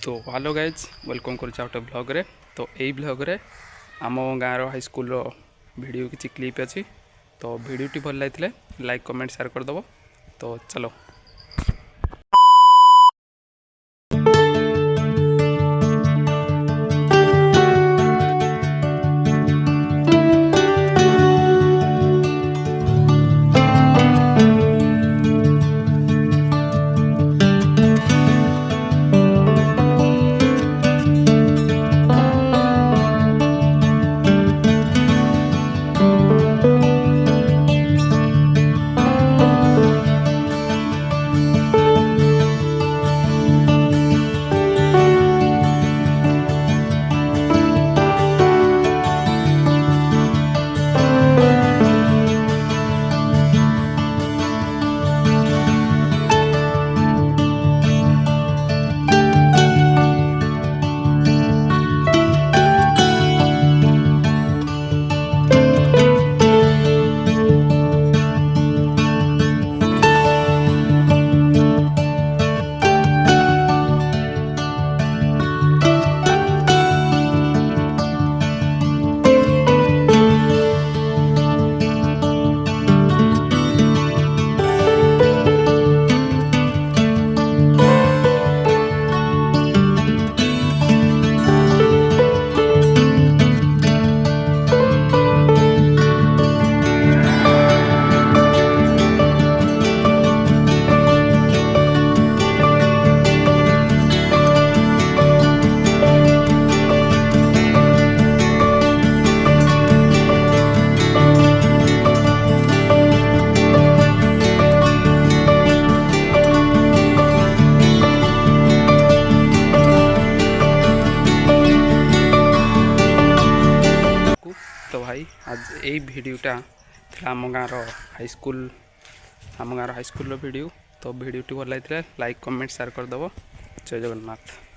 तो hello guys welcome कर blog रे। तो यही ब्लॉग रे आम गाँव हाईस्कल वीडियो किसी क्लिप अच्छी। तो वीडियोटी भल लगे लाइक कमेंट शेयर करदेव। तो चलो तो भाई आज यही वीडियोटा थी आम गाँव हाईस्कल वीडियो। तो वीडियोटी भल लगे लाइक कमेंट शेयर करदेव। जय जगन्नाथ।